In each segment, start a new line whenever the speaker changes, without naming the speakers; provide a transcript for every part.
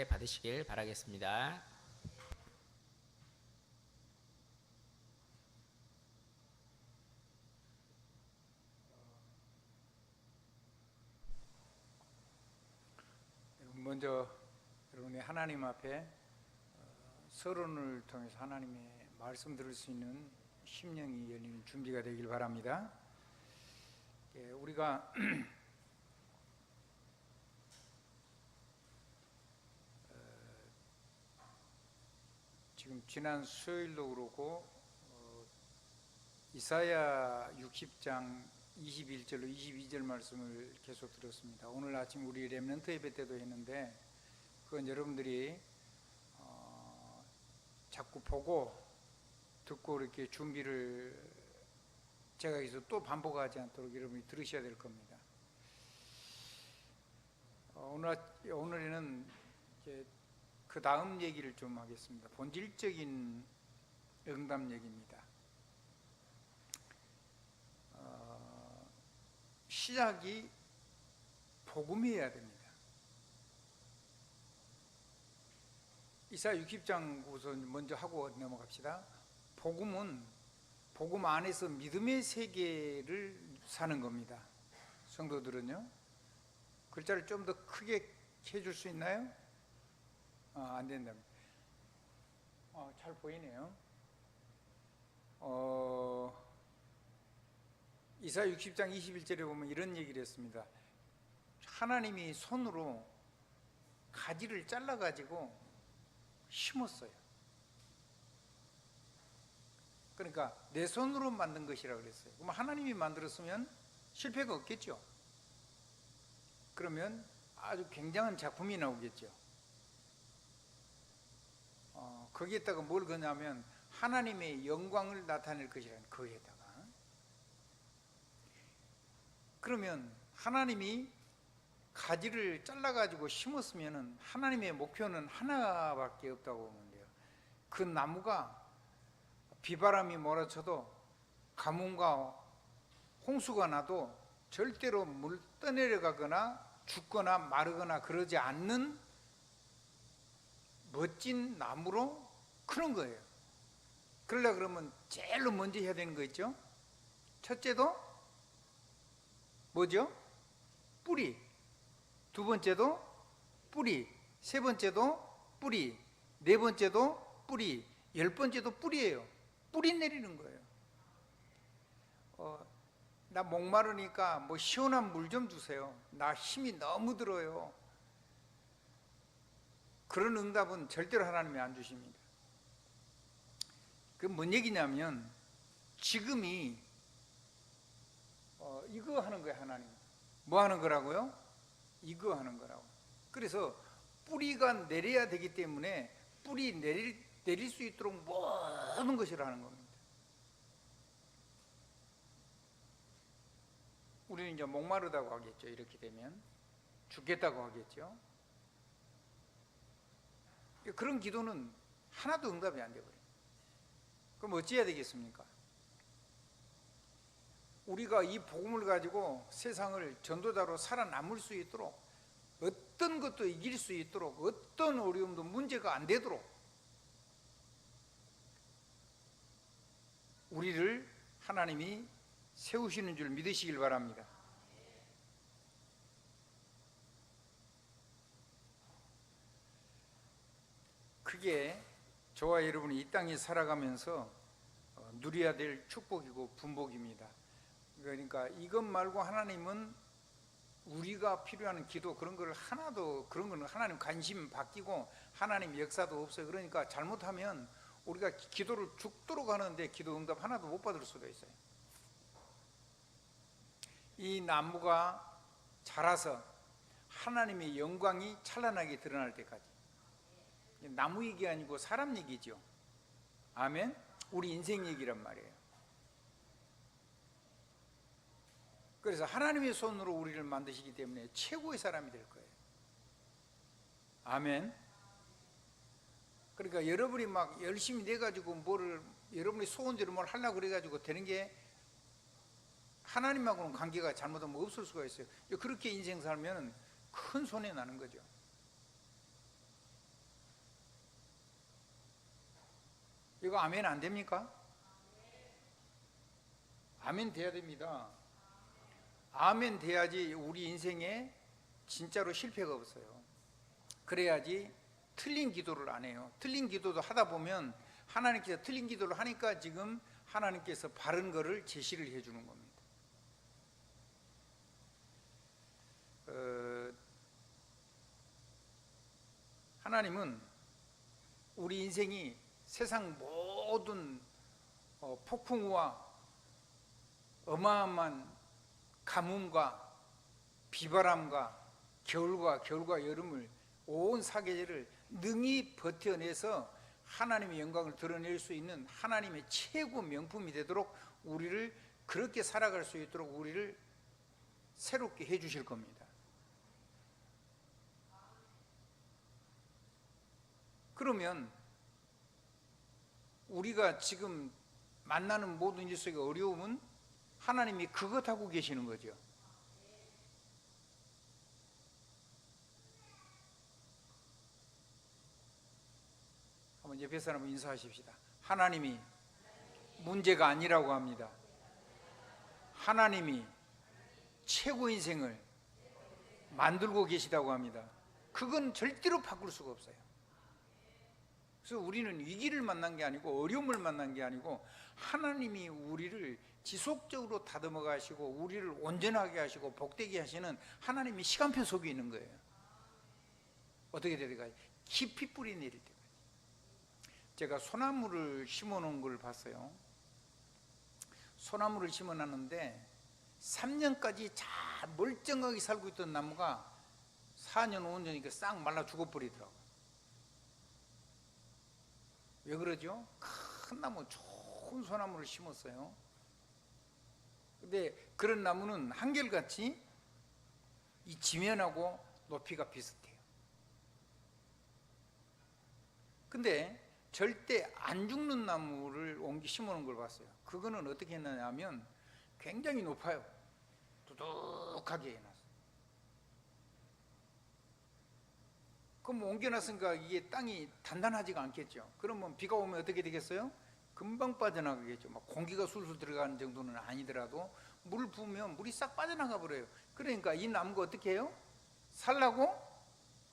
받으시길 바라겠습니다.
먼저 여러분이 하나님 앞에 서론을 통해서 하나님의 말씀 들을 수 있는 심령이 열리는 준비가 되길 바랍니다. 우리가 지금 지난 수요일도 그렇고 이사야 60장 21절로 22절 말씀을 계속 들었습니다. 오늘 아침 우리 렘넌트 예배 때도 했는데 그건 여러분들이 자꾸 보고 듣고 이렇게 준비를 제가 여기서 또 반복하지 않도록 여러분이 들으셔야 될 겁니다. 오늘에는 이제 그 다음 얘기를 좀 하겠습니다. 본질적인 응답 얘기입니다. 시작이 복음이어야 됩니다. 이사야 60장 우선 먼저 하고 넘어갑시다. 복음은 복음 안에서 믿음의 세계를 사는 겁니다. 성도들은요. 글자를 좀 더 크게 해줄 수 있나요? 안 된답니다. 잘 보이네요. 이사야 60장 21절에 보면 이런 얘기를 했습니다. 하나님이 손으로 가지를 잘라가지고 심었어요. 그러니까 내 손으로 만든 것이라고 그랬어요. 그럼 하나님이 만들었으면 실패가 없겠죠. 그러면 아주 굉장한 작품이 나오겠죠. 거기에다가 뭘 거냐면 하나님의 영광을 나타낼 것이라는 거기에다가. 그러면 하나님이 가지를 잘라가지고 심었으면 하나님의 목표는 하나밖에 없다고 보면 돼요. 그 나무가 비바람이 몰아쳐도 가뭄과 홍수가 나도 절대로 물 떠내려가거나 죽거나 마르거나 그러지 않는 멋진 나무로 크는 거예요. 그러려고 그러면 제일로 먼저 해야 되는 거 있죠? 첫째도 뭐죠? 뿌리. 두 번째도 뿌리. 세 번째도 뿌리. 네 번째도 뿌리. 10번째도 뿌리예요. 뿌리 내리는 거예요. 나 목마르니까 뭐 시원한 물 좀 주세요. 나 힘이 너무 들어요. 그런 응답은 절대로 하나님이 안 주십니다. 그 뭔 얘기냐면 지금이 이거 하는 거예요. 하나님 뭐 하는 거라고요? 이거 하는 거라고. 그래서 뿌리가 내려야 되기 때문에 뿌리 내릴 수 있도록 모든 것을 하는 겁니다. 우리는 이제 목마르다고 하겠죠. 이렇게 되면 죽겠다고 하겠죠. 그런 기도는 하나도 응답이 안 되버려요. 그럼 어찌해야 되겠습니까? 우리가 이 복음을 가지고 세상을 전도자로 살아남을 수 있도록, 어떤 것도 이길 수 있도록, 어떤 어려움도 문제가 안 되도록 우리를 하나님이 세우시는 줄 믿으시길 바랍니다. 그게 저와 여러분이 이 땅에 살아가면서 누려야 될 축복이고 분복입니다. 그러니까 이것 말고 하나님은 우리가 필요한 기도 그런 걸 하나도, 그런 거는 하나님 관심 바뀌고 하나님 역사도 없어요. 그러니까 잘못하면 우리가 기도를 죽도록 하는데 기도 응답 하나도 못 받을 수도 있어요. 이 나무가 자라서 하나님의 영광이 찬란하게 드러날 때까지. 나무 얘기 아니고 사람 얘기죠. 아멘. 우리 인생 얘기란 말이에요. 그래서 하나님의 손으로 우리를 만드시기 때문에 최고의 사람이 될 거예요. 아멘. 그러니까 여러분이 막 열심히 내가지고 뭐를, 여러분이 소원대로 뭘 하려고 그래가지고 되는 게 하나님하고는 관계가 잘못하면 없을 수가 있어요. 그렇게 인생 살면 큰 손해 나는 거죠. 이거 아멘 안 됩니까? 아멘 돼야 됩니다. 아멘 돼야지 우리 인생에 진짜로 실패가 없어요. 그래야지 틀린 기도를 안 해요. 틀린 기도도 하다 보면 하나님께서 틀린 기도를 하니까 지금 하나님께서 바른 거를 제시를 해주는 겁니다. 하나님은 우리 인생이 세상 모든 폭풍우와 어마어마한 가뭄과 비바람과 겨울과 여름을 온 사계절을 능히 버텨내서 하나님의 영광을 드러낼 수 있는 하나님의 최고 명품이 되도록 우리를 그렇게 살아갈 수 있도록 우리를 새롭게 해주실 겁니다. 그러면 우리가 지금 만나는 모든 일 속의 어려움은 하나님이 그것 하고 계시는 거죠. 한번 옆에 사람을 인사하십시다. 하나님이 문제가 아니라고 합니다. 하나님이 최고 인생을 만들고 계시다고 합니다. 그건 절대로 바꿀 수가 없어요. 그래서 우리는 위기를 만난 게 아니고 어려움을 만난 게 아니고 하나님이 우리를 지속적으로 다듬어 가시고 우리를 온전하게 하시고 복되게 하시는 하나님이 시간표 속에 있는 거예요. 어떻게 되까지? 깊이 뿌리 내릴 때까지. 제가 소나무를 심어 놓은 걸 봤어요. 소나무를 심어 놨는데 3년까지 잘 멀쩡하게 살고 있던 나무가 4년 5년이니까 싹 말라 죽어버리더라고요. 왜 그러죠? 큰 나무, 좋은 소나무를 심었어요. 근데 그런 나무는 한결같이 이 지면하고 높이가 비슷해요. 근데 절대 안 죽는 나무를 옮기 심어놓은 걸 봤어요. 그거는 어떻게 했느냐 하면 굉장히 높아요. 두둑하게 해놨어요. 그럼 옮겨놨으니까 이게 땅이 단단하지가 않겠죠. 그러면 비가 오면 어떻게 되겠어요? 금방 빠져나가겠죠. 막 공기가 술술 들어가는 정도는 아니더라도 물 부으면 물이 싹 빠져나가 버려요. 그러니까 이 나무가 어떻게 해요? 살라고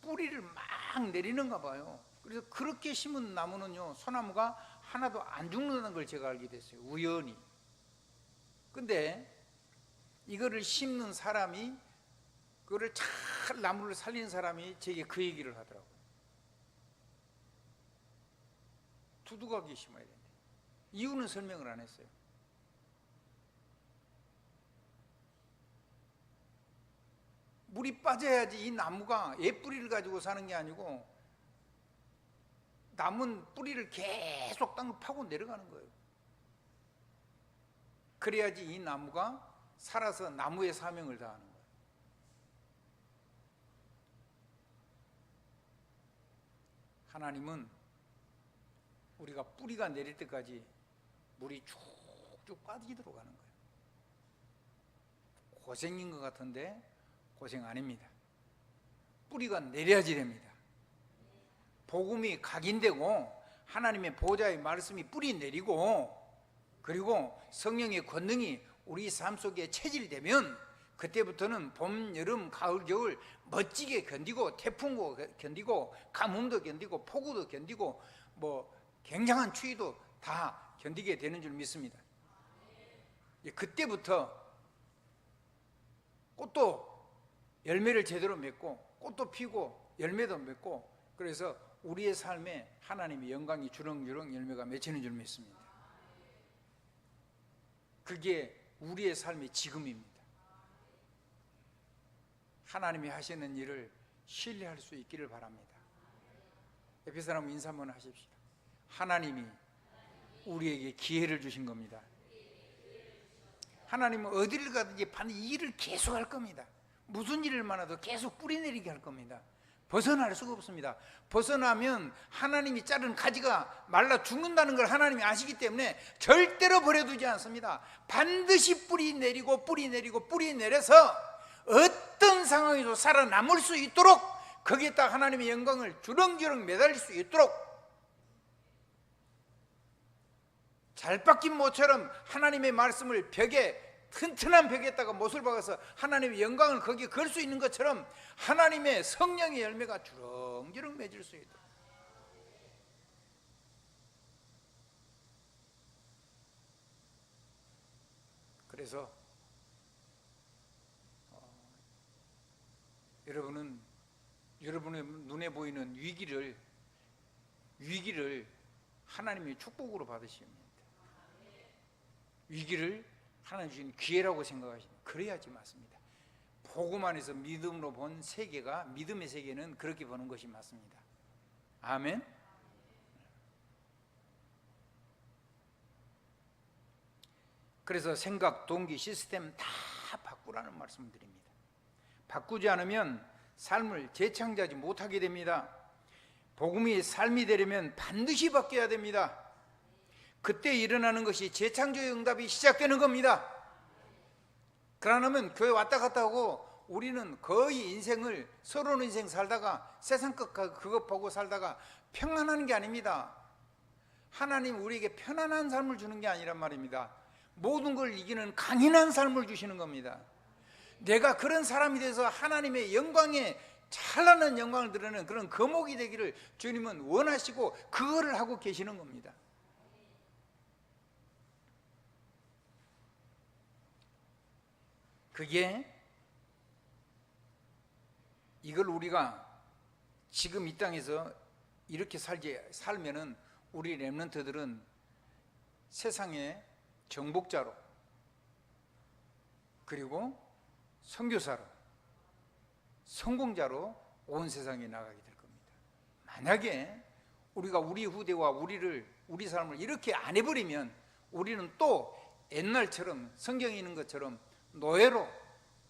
뿌리를 막 내리는가 봐요. 그래서 그렇게 심은 나무는요, 소나무가 하나도 안 죽는다는 걸 제가 알게 됐어요. 우연히. 근데 이거를 심는 사람이, 그거를 잘 나무를 살리는 사람이 제게 그 얘기를 하더라고요. 두둑하게 심어야 된대. 이유는 설명을 안 했어요. 물이 빠져야지 이 나무가 옛뿌리를 가지고 사는 게 아니고 남은 뿌리를 계속 땅을 파고 내려가는 거예요. 그래야지 이 나무가 살아서 나무의 사명을 다하는 거예요. 하나님은 우리가 뿌리가 내릴 때까지 물이 쭉쭉 빠지도록 하는 거예요. 고생인 것 같은데 고생 아닙니다. 뿌리가 내려야지 됩니다. 복음이 각인되고 하나님의 보좌의 말씀이 뿌리 내리고 그리고 성령의 권능이 우리 삶 속에 체질되면 그때부터는 봄, 여름, 가을, 겨울 멋지게 견디고 태풍도 견디고 가뭄도 견디고 폭우도 견디고 뭐 굉장한 추위도 다 견디게 되는 줄 믿습니다. 그때부터 꽃도 열매를 제대로 맺고 꽃도 피고 열매도 맺고 그래서 우리의 삶에 하나님의 영광이 주렁주렁 열매가 맺히는 줄 믿습니다. 그게 우리의 삶의 지금입니다. 하나님이 하시는 일을 신뢰할 수 있기를 바랍니다. 옆에 사람 인사 한번 하십시오. 하나님이 우리에게 기회를 주신 겁니다. 하나님은 어디를 가든지 반드시 일을 계속 할 겁니다. 무슨 일을 많아도 계속 뿌리내리게 할 겁니다. 벗어날 수가 없습니다. 벗어나면 하나님이 자른 가지가 말라 죽는다는 걸 하나님이 아시기 때문에 절대로 버려두지 않습니다. 반드시 뿌리 내리고 뿌리 내리고 뿌리 내려서 어떤 상황에도 살아남을 수 있도록 거기에다 하나님의 영광을 주렁주렁 매달릴 수 있도록 잘 박힌 모처럼 하나님의 말씀을 벽에, 튼튼한 벽에다가 못을 박아서 하나님의 영광을 거기에 걸 수 있는 것처럼 하나님의 성령의 열매가 주렁주렁 맺을 수 있도록. 그래서 여러분은 여러분의 눈에 보이는 위기를 하나님의 축복으로 받으시면 됩니다. 위기를 하나님 주신 기회라고 생각하시면 그래야지 맞습니다. 복음 안에서 믿음으로 본 세계가, 믿음의 세계는 그렇게 보는 것이 맞습니다. 아멘. 그래서 생각, 동기, 시스템 다 바꾸라는 말씀을 드립니다. 바꾸지 않으면 삶을 재창조하지 못하게 됩니다. 복음이 삶이 되려면 반드시 바뀌어야 됩니다. 그때 일어나는 것이 재창조의 응답이 시작되는 겁니다. 그러면 교회 왔다 갔다 하고 우리는 거의 인생을, 서러운 인생 살다가 세상 것 그것 보고 살다가 평안하는 게 아닙니다. 하나님 우리에게 편안한 삶을 주는 게 아니란 말입니다. 모든 걸 이기는 강인한 삶을 주시는 겁니다. 내가 그런 사람이 돼서 하나님의 영광에, 찬란한 영광을 드러내는 그런 거목이 되기를 주님은 원하시고 그거를 하고 계시는 겁니다. 그게, 이걸 우리가 지금 이 땅에서 이렇게 살면은 우리 렘넌트들은 세상의 정복자로, 그리고 선교사로, 성공자로 온 세상에 나가게 될 겁니다. 만약에 우리가 우리 후대와 우리 삶을 이렇게 안 해버리면 우리는 또 옛날처럼, 성경에 있는 것처럼 노예로,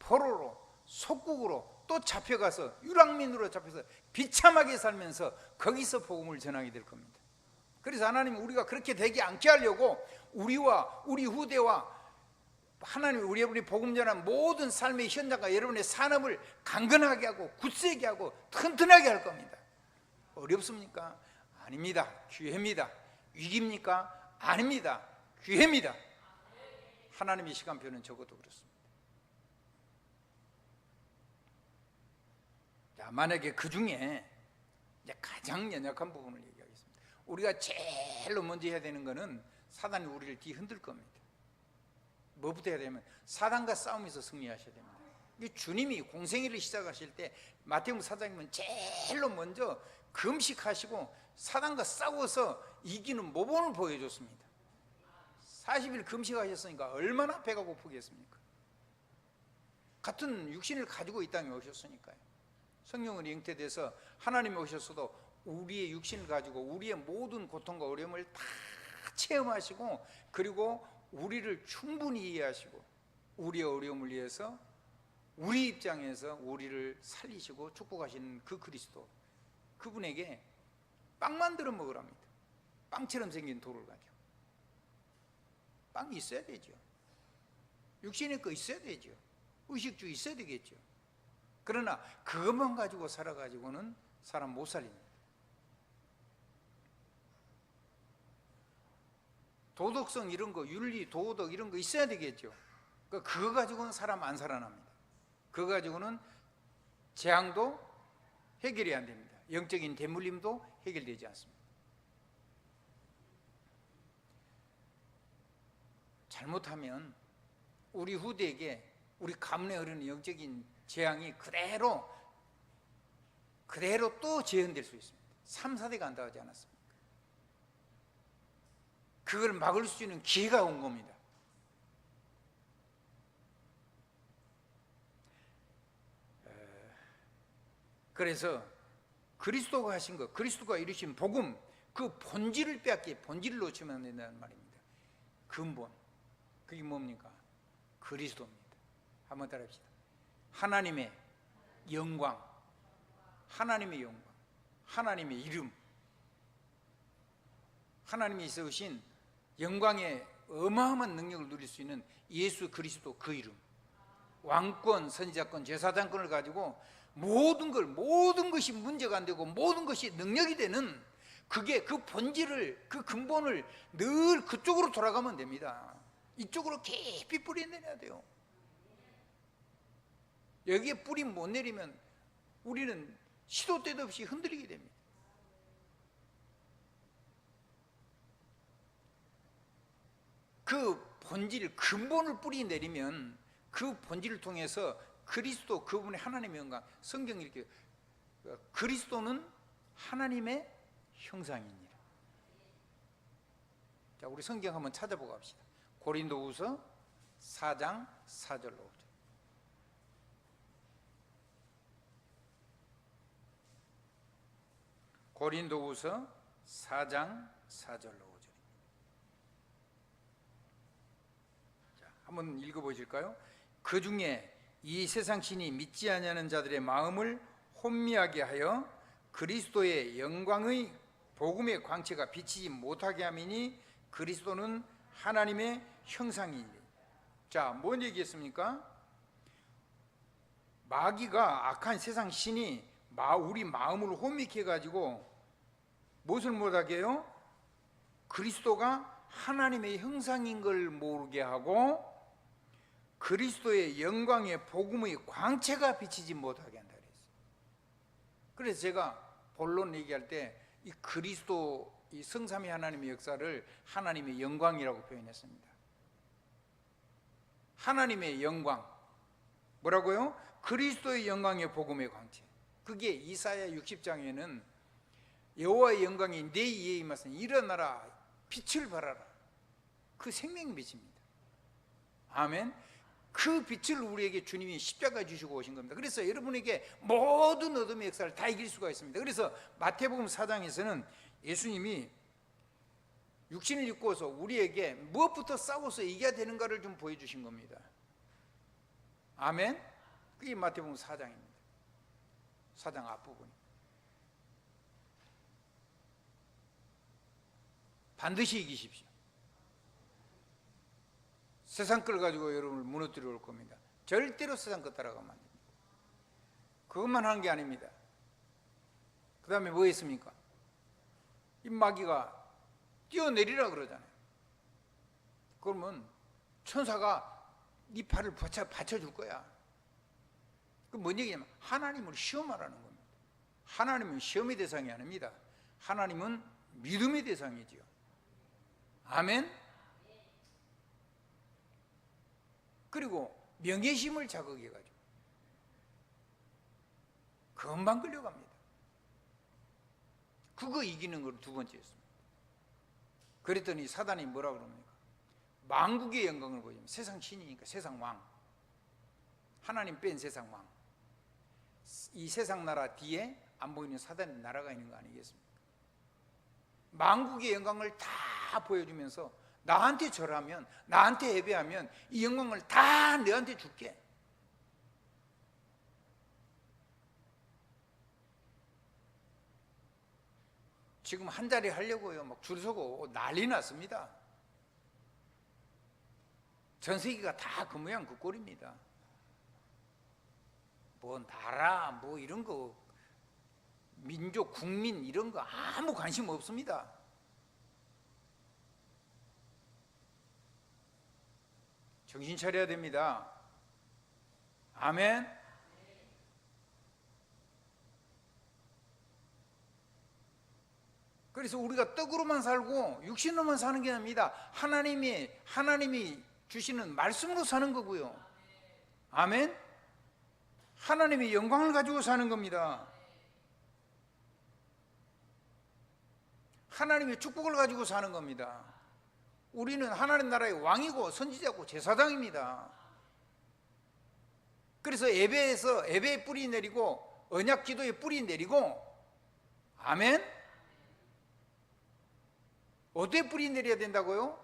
포로로, 속국으로 또 잡혀가서 유랑민으로 잡혀서 비참하게 살면서 거기서 복음을 전하게 될 겁니다. 그래서 하나님은 우리가 그렇게 되지 않게 하려고 우리와 우리 후대와 하나님 우리 복음 전한 모든 삶의 현장과 여러분의 산업을 강건하게 하고 굳세게 하고 튼튼하게 할 겁니다. 어렵습니까? 아닙니다. 기회입니다. 위기입니까? 아닙니다. 기회입니다. 하나님의 시간표는 적어도 그렇습니다. 자, 만약에 그 중에 이제 가장 연약한 부분을 얘기하겠습니다. 우리가 제일로 먼저 해야 되는 것은 사단이 우리를 뒤흔들 겁니다. 뭐부터 해야 되냐면 사단과 싸움에서 승리하셔야 됩니다. 주님이 공생애를 시작하실 때 마태복음 4장이면 제일로 먼저 금식하시고 사단과 싸워서 이기는 모범을 보여줬습니다. 40일 금식하셨으니까 얼마나 배가 고프겠습니까? 같은 육신을 가지고 이 땅에 오셨으니까요. 성령은 잉태돼서 하나님이 오셨어도 우리의 육신을 가지고 우리의 모든 고통과 어려움을 다 체험하시고, 그리고 우리를 충분히 이해하시고 우리의 어려움을 위해서 우리 입장에서 우리를 살리시고 축복하시는 그 그리스도, 그분에게 빵 만들어 먹으랍니다. 빵처럼 생긴 돌을 가지고. 빵이 있어야 되죠. 육신의 거 있어야 되죠. 의식주 있어야 되겠죠. 그러나 그것만 가지고 살아가지고는 사람 못 살립니다. 도덕성 이런 거, 윤리, 도덕 이런 거 있어야 되겠죠. 그거 가지고는 사람 안 살아납니다. 그거 가지고는 재앙도 해결이 안 됩니다. 영적인 대물림도 해결되지 않습니다. 잘못하면 우리 후대에게 우리 가문에 흐르는 영적인 재앙이 그대로 또 재현될 수 있습니다. 3, 4대가 한다고 하지 않았습니까? 그걸 막을 수 있는 기회가 온 겁니다. 그래서 그리스도가 하신 것, 그리스도가 이루신 복음, 그 본질을 본질을 놓치면 안 된다는 말입니다. 근본, 그게 뭡니까? 그리스도입니다. 한번 따라합시다. 하나님의 영광, 하나님의 영광, 하나님의 이름, 하나님이 세우신 영광의 어마어마한 능력을 누릴 수 있는 예수 그리스도 그 이름, 왕권, 선지자권, 제사장권을 가지고 모든 것이 문제가 안 되고 모든 것이 능력이 되는 그게 그 본질을, 그 근본을 늘 그쪽으로 돌아가면 됩니다. 이쪽으로 깊이 뿌리 내려야 돼요. 여기에 뿌리 못 내리면 우리는 시도 때도 없이 흔들리게 됩니다. 그 본질, 근본을 뿌리 내리면 그 본질을 통해서 그리스도, 그분의 하나님의 영광, 성경이 이렇게 그리스도는 하나님의 형상이니라. 자, 우리 성경 한번 찾아보고 합시다. 고린도후서 4장 4절로 5절. 고린도후서 4장 4절로 5절. 자, 한번 읽어보실까요? 그 중에 이 세상 신이 믿지 아니하는 자들의 마음을 혼미하게 하여 그리스도의 영광의 복음의 광채가 비치지 못하게 함이니 그리스도는 하나님의 형상이니. 자, 뭔 얘기했습니까? 마귀가, 악한 세상 신이 우리 마음을 혼미케 해가지고 무엇을 못하게 해요? 그리스도가 하나님의 형상인 걸 모르게 하고 그리스도의 영광의 복음의 광채가 비치지 못하게 한다 그랬어요. 그래서 제가 본론 얘기할 때 이 그리스도, 이 성삼위 하나님의 역사를 하나님의 영광이라고 표현했습니다. 하나님의 영광, 뭐라고요? 그리스도의 영광의 복음의 광채. 그게 이사야 60장에는 여호와의 영광이 내 위에 임하시니 일어나라, 빛을 발하라. 그 생명의 빛입니다. 아멘. 그 빛을 우리에게 주님이 십자가에 주시고 오신 겁니다. 그래서 여러분에게 모든 어둠의 역사를 다 이길 수가 있습니다. 그래서 마태복음 4장에서는 예수님이 육신을 입고서 우리에게 무엇부터 싸워서 이겨야 되는가를 좀 보여주신 겁니다. 아멘. 그게 마태복음 4장입니다. 4장 앞부분. 반드시 이기십시오. 세상 걸 가지고 여러분을 무너뜨려 올 겁니다. 절대로 세상 것 따라가면 안 됩니다. 그것만 하는 게 아닙니다. 그 다음에 뭐 했습니까? 이 마귀가 뛰어내리라 그러잖아요. 그러면 천사가 네 팔을 받쳐줄 거야. 그 뭔 얘기냐면 하나님을 시험하라는 겁니다. 하나님은 시험의 대상이 아닙니다. 하나님은 믿음의 대상이지요. 아멘. 그리고 명예심을 자극해가지고 금방 끌려갑니다. 그거 이기는 걸 두 번째였습니다. 그랬더니 사단이 뭐라 그럽니까? 만국의 영광을 보여주면 세상 신이니까 세상 왕, 하나님 뺀 세상 왕, 이 세상 나라 뒤에 안 보이는 사단의 나라가 있는 거 아니겠습니까? 만국의 영광을 다 보여주면서 나한테 절하면, 나한테 예배하면 이 영광을 다 너한테 줄게. 지금 한 자리 하려고요 막 줄 서고 난리 났습니다. 전 세계가 다 그 모양 그 꼴입니다. 뭐 나라 뭐 이런 거, 민족, 국민 이런 거 아무 관심 없습니다. 정신 차려야 됩니다. 아멘. 그래서 우리가 떡으로만 살고 육신으로만 사는 게 아닙니다. 하나님이 주시는 말씀으로 사는 거고요. 아멘. 하나님의 영광을 가지고 사는 겁니다. 하나님의 축복을 가지고 사는 겁니다. 우리는 하나님 나라의 왕이고 선지자고 제사장입니다. 그래서 예배에서 예배에 뿌리 내리고 언약 기도에 뿌리 내리고, 아멘. 어디에 뿌리 내려야 된다고요?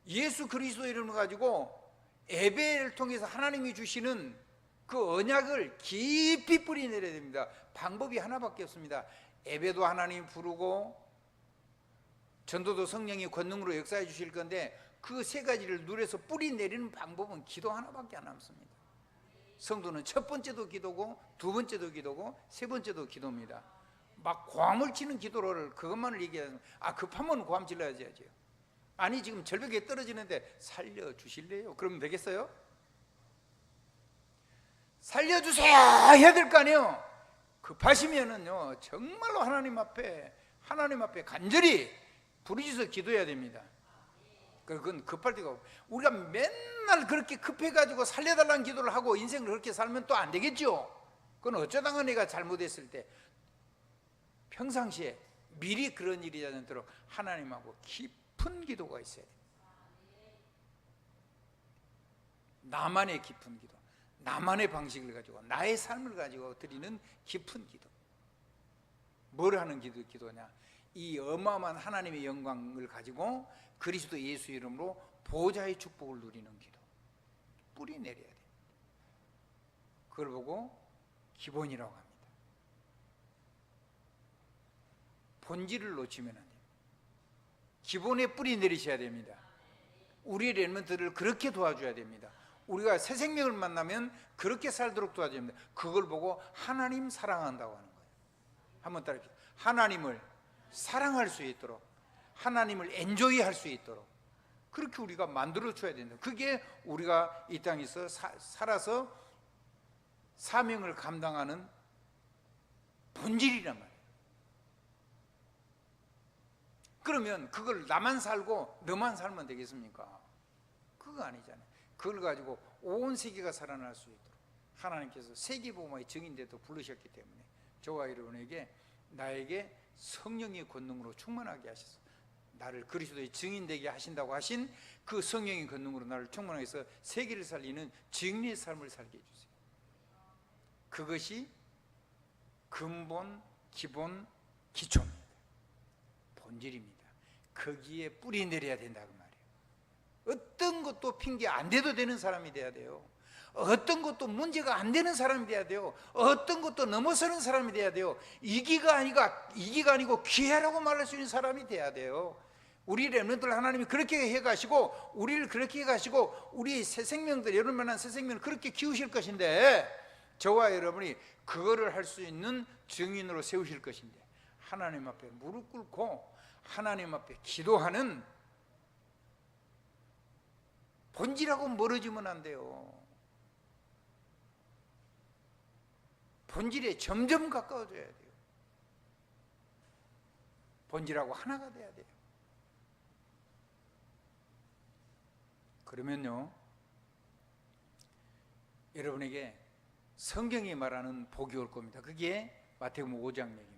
예수 그리스도 이름을 가지고 예배를 통해서 하나님이 주시는 그 언약을 깊이 뿌리 내려야 됩니다. 방법이 하나밖에 없습니다. 예배도 하나님 부르고 전도도 성령이 권능으로 역사해 주실 건데 그 세 가지를 누려서 뿌리 내리는 방법은 기도 하나밖에 안 남습니다. 성도는 첫 번째도 기도고 두 번째도 기도고 세 번째도 기도입니다. 막 고함을 치는 기도를 그것만을 얘기하면 급하면 고함 질러야지. 아니 지금 절벽에 떨어지는데 살려주실래요? 그러면 되겠어요? 살려주세요 해야 될 거 아니에요. 급하시면은요 정말로 하나님 앞에 간절히 부르짖어 기도해야 됩니다. 그건 급할 때가 없고, 우리가 맨날 그렇게 급해가지고 살려달라는 기도를 하고 인생을 그렇게 살면 또 안 되겠죠. 그건 어쩌다가 내가 잘못했을 때 평상시에 미리 그런 일이 않도록 하나님하고 깊은 기도가 있어야 돼요. 나만의 깊은 기도, 나만의 방식을 가지고 나의 삶을 가지고 드리는 깊은 기도. 뭘 하는 기도냐? 이 어마어마한 하나님의 영광을 가지고 그리스도 예수 이름으로 보좌의 축복을 누리는 기도. 뿌리 내려야 돼요. 그걸 보고 기본이라고 합니다. 본질을 놓치면 안 돼요. 기본에 뿌리 내리셔야 됩니다. 우리의 렘넌트들을 그렇게 도와줘야 됩니다. 우리가 새 생명을 만나면 그렇게 살도록 도와줘야 됩니다. 그걸 보고 하나님 사랑한다고 하는 거예요. 한번 따라해보세요. 하나님을 사랑할 수 있도록, 하나님을 엔조이할 수 있도록 그렇게 우리가 만들어줘야 된다. 그게 우리가 이 땅에서 살아서 사명을 감당하는 본질이란 말이에요. 그러면 그걸 나만 살고 너만 살면 되겠습니까? 그거 아니잖아요. 그걸 가지고 온 세계가 살아날 수 있도록 하나님께서 세계복음화의 증인되도 부르셨기 때문에 저와 여러분에게 나에게 성령의 권능으로 충만하게 하셔서 나를 그리스도의 증인되게 하신다고 하신 그 성령의 권능으로 나를 충만하게 해서 세계를 살리는 증인의 삶을 살게 해주세요. 그것이 근본, 기본, 기초입니다. 본질입니다. 거기에 뿌리 내려야 된다 그 말이에요. 어떤 것도 핑계 안 대도 되는 사람이 돼야 돼요. 어떤 것도 문제가 안 되는 사람이 돼야 돼요. 어떤 것도 넘어서는 사람이 돼야 돼요. 이기가 아니고 기회라고 말할 수 있는 사람이 돼야 돼요. 우리 렘넌트를 하나님이 그렇게 해가시고 우리를 그렇게 해가시고 우리 새 생명들, 여러분만한 새 생명을 그렇게 키우실 것인데 저와 여러분이 그거를 할 수 있는 증인으로 세우실 것인데 하나님 앞에 무릎 꿇고 하나님 앞에 기도하는 본질하고 멀어지면 안 돼요. 본질에 점점 가까워져야 돼요. 본질하고 하나가 돼야 돼요. 그러면요, 여러분에게 성경이 말하는 복이 올 겁니다. 그게 마태복음 5장 얘기입니다.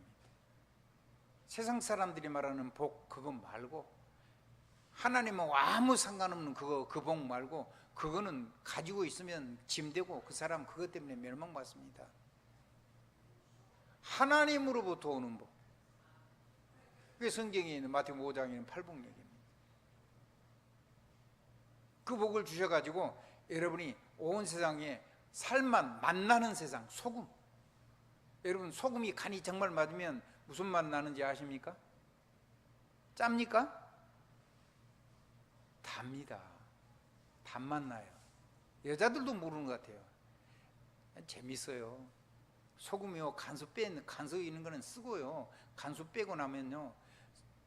세상 사람들이 말하는 복 그거 말고 하나님은 아무 상관없는 그 복 말고 그거는 가지고 있으면 짐되고 그 사람 그것 때문에 멸망받습니다. 하나님으로부터 오는 복. 그게 성경에 있는 마태복음 5장에 있는 팔복 얘기입니다. 그 복을 주셔가지고 여러분이 온 세상에 살만 맛나는 세상, 소금. 여러분 소금이 간이 정말 맞으면 무슨 맛 나는지 아십니까? 짭니까? 답니다. 단맛 나요. 여자들도 모르는 것 같아요. 재밌어요. 소금이요 간수 있는 거는 쓰고요. 간수 빼고 나면요,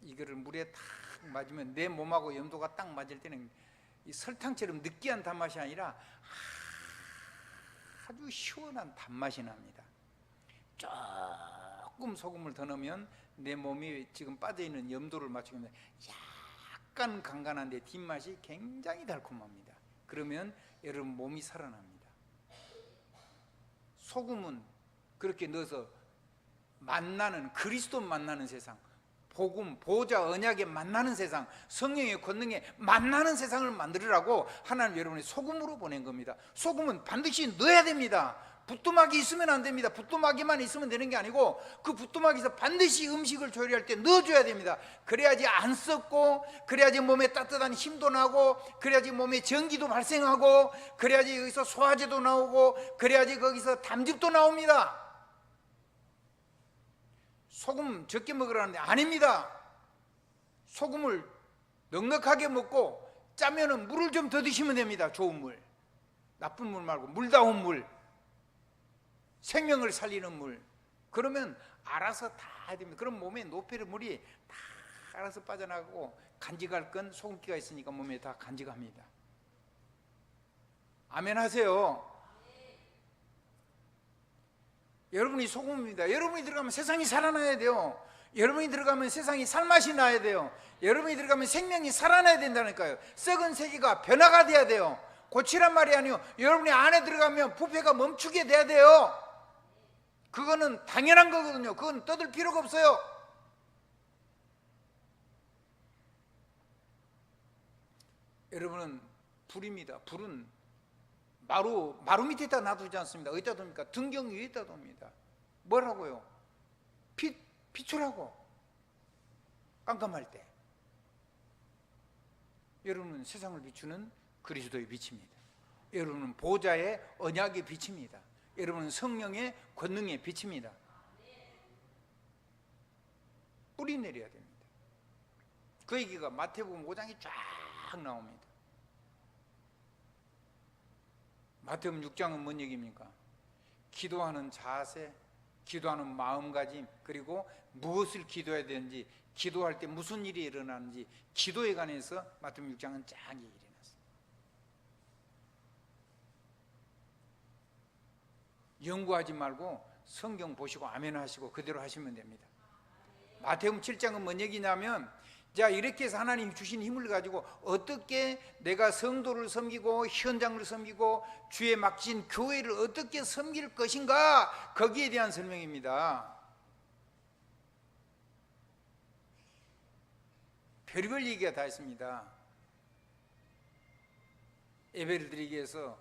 이거를 물에 탁 맞으면 내 몸하고 염도가 딱 맞을 때는 이 설탕처럼 느끼한 단맛이 아니라 아주 시원한 단맛이 납니다. 조금 소금을 더 넣으면 내 몸이 지금 빠져있는 염도를 맞추면 약간 간간한데 뒷맛이 굉장히 달콤합니다. 그러면 여러분 몸이 살아납니다. 소금은 그렇게 넣어서 만나는, 그리스도 만나는 세상, 복음, 보좌, 언약에 만나는 세상, 성령의 권능에 만나는 세상을 만들으라고 하나님 여러분이 소금으로 보낸 겁니다. 소금은 반드시 넣어야 됩니다. 부뚜막이 있으면 안 됩니다. 부뚜막이만 있으면 되는 게 아니고 그 부뚜막에서 반드시 음식을 조리할 때 넣어줘야 됩니다. 그래야지 안 썩고, 그래야지 몸에 따뜻한 힘도 나고, 그래야지 몸에 전기도 발생하고, 그래야지 여기서 소화제도 나오고, 그래야지 거기서 담즙도 나옵니다. 소금 적게 먹으라는데 아닙니다. 소금을 넉넉하게 먹고 짜면은 물을 좀 더 드시면 됩니다. 좋은 물, 나쁜 물 말고 물다운 물, 생명을 살리는 물. 그러면 알아서 다 해야 됩니다. 그럼 몸에 노폐를 물이 다 알아서 빠져나가고, 간직할 건 소금기가 있으니까 몸에 다 간직합니다. 아멘 하세요. 여러분이 소금입니다. 여러분이 들어가면 세상이 살아나야 돼요. 여러분이 들어가면 세상이 살맛이 나야 돼요. 여러분이 들어가면 생명이 살아나야 된다니까요. 썩은 세계가 변화가 돼야 돼요. 고치란 말이 아니요, 여러분이 안에 들어가면 부패가 멈추게 돼야 돼요. 그거는 당연한 거거든요. 그건 떠들 필요가 없어요. 여러분은 불입니다. 불은 마루 밑에다 놔두지 않습니다. 어디다 둡니까? 등경 위에다 둡니다. 뭐라고요? 비추라고. 깜깜할 때. 여러분은 세상을 비추는 그리스도의 빛입니다. 여러분은 보좌의 언약의 빛입니다. 여러분은 성령의 권능의 빛입니다. 뿌리 내려야 됩니다. 그 얘기가 마태복음 5장에 쫙 나옵니다. 마태복음 6장은 뭔 얘기입니까? 기도하는 자세, 기도하는 마음가짐, 그리고 무엇을 기도해야 되는지, 기도할 때 무슨 일이 일어나는지, 기도에 관해서 마태복음 6장은 쫙 얘기를 해놨어요. 연구하지 말고 성경 보시고 아멘 하시고 그대로 하시면 됩니다. 마태복음 7장은 뭔 얘기냐면, 자, 이렇게 해서 하나님이 주신 힘을 가지고 어떻게 내가 성도를 섬기고 현장을 섬기고 주의 맡기신 교회를 어떻게 섬길 것인가, 거기에 대한 설명입니다. 별별 얘기가 다 있습니다. 예배를 드리기 위해서